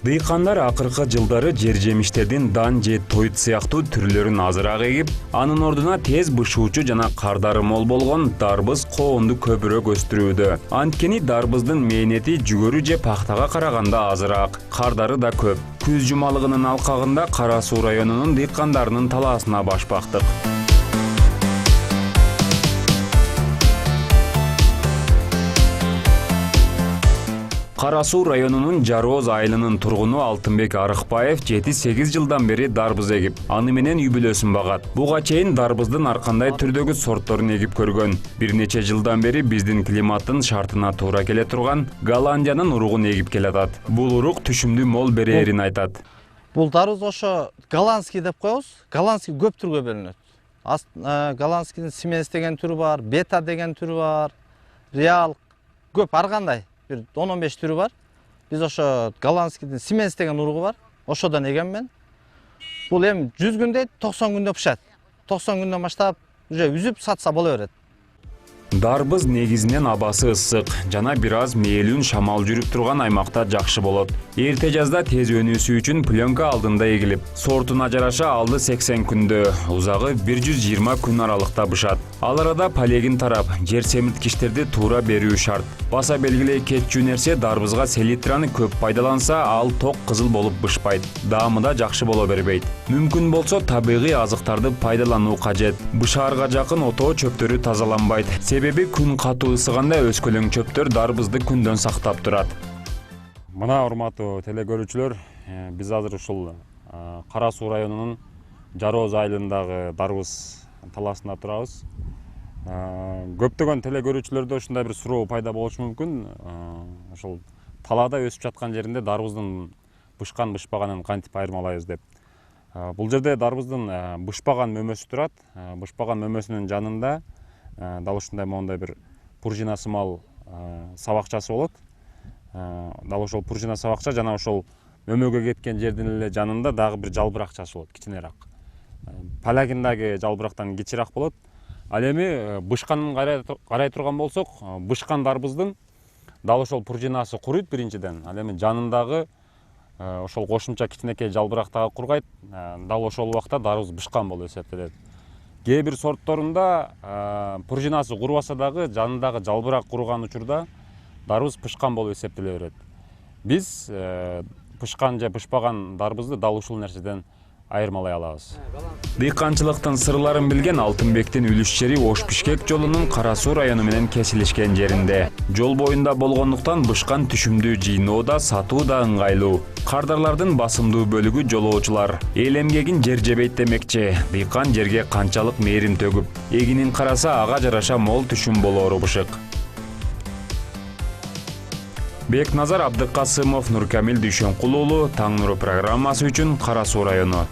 Дыйкандар акыркы жылдары жер жемиштердин дан же тоют сыяктуу түрлөрүн азыраак эгип, анын ордуна тез бышуучу жана кардары мол болгон дарбыз коонду көбүрөөк өстүрүүдө. Анткени дарбыздын мээнети жүгөрү же пахтага караганда азыраак, кардары да көп. Күз жумалыгынын алкагында Кара Суу районунун дыйкандарынын талаасына баш бактык. Кара Суу районунун Жарооз айылынын тургуну Алтынбек Арыкбаев 7-8 жылдан бери дарбыз эгип, аны менен үй бүлөсүн багат. Буга чейин дарбыздын ар кандай түрдөгү сортторун эгип көргөн. Бир нече жылдан бери биздин климаттын шартына туура келе турган Голландиянын уругун эгип келатат. Бул урук түшүмдүү мол берээрин айтат. Бул дарбыз ошо голландский деп коебуз. Голландский көп түргө бөлүнөт. Голландскийдин Смес деген түрү бар, Бета деген түрү бар, Реал көп ар кандай. 10-15 түрү бар. Биз ошо голландскийдин Смес деген уругу бар. Ошодон эгем мен. Бул эми 100 күндө 90 күндө пышат. 90 күндөн баштап уже үзүп сатса боло берет. Дарбыз негизинен абасы ысык жана бир аз мээлүүн шамал жүрүп турган аймакта жакшы болот. Эрте жазда тез өнүүсү үчүн пленка алдында эгилип, сортуна жараша алды 80 күндө, узагы 120 күн аралыкта бышат. Ал арада полегин тарап, жер семирткичтерди туура берүү шарт. Баса белгилей кетчү нерсе дарбызга селитраны көп пайдаланса, ал ток кызыл болуп бышпайт. Даамы да жакшы боло бербейт. Мүмкүн болсо табигый азыктарды пайдалануу кажет. Бышаарга жакын отоо чөптөрү тазаланбайт. Себеби күн катуу ысыганда өскөлөң чөптөр дарбызды күндөн сактап турат. Мына урматтуу теле көрүүчүлөр, биз азыр ушул Кара Суу районунун Жарооз айылындагы дарбыз талаасында турабыз. Көптөгөн теле көрүүчүлөрдө ушундай бир суроо пайда болушу мүмкүн. Ошол талаада өсүп жаткан жеринде дарбыздын бышкан бышпаганын кантип айырмалайбыз деп. Бул жерде дарбыздын бышпаган мөмөсү турат. Бышпаган мөмөсүнүн жанында дал ушундай моундай бир пружина сымал сабакчасы болот. Дал ошол пружина сабакча жана ошол мөмөгө кеткен жердин эле жанында дагы бир жалбыракчасы болот, кичинерээк. Полягиндagi жалбырактан кичиирээк болот. Ал эми бышканын карай турган болсок, бышкан дарбыздын дал ошол пружинасы куруйт биринчиден. Ал эми жанындагы ошол кошумча кичинекей жалбырактагы кургайт. Дал ошол убакта дарбыз бышкан болуп эсептелет. Кээ бир сорттарында пружинасы курбаса дагы жанындагы жалбырак курган учурда дарбыз пышкан болуп эсептеле берет. Биз пышкан же пышпаган дарбызды дал ушул нерседен айырмалай алабыз. Дыйканчылыктын сырларын билген Алтынбектин үлүш жери Ош-Бишкек жолунун Кара Суу району менен кесилишкен жеринде. Жол боюнда болгондуктан бышкан түшүмдүү жыйноо да, сатуу да ыңгайлуу. Кардарлардын басымдуу бөлүгү жолоочулар. Эл эмгегин жер жебейт демекчи. Дыйкан жерге канчалык мээрим төгүп, эгинин караса ага жараша мол түшүм болоору бышык. Бекназар Абдыкасымов, Нуркамил Дүйшөнкул уулу, Таң нуру программасы үчүн Кара Суу району.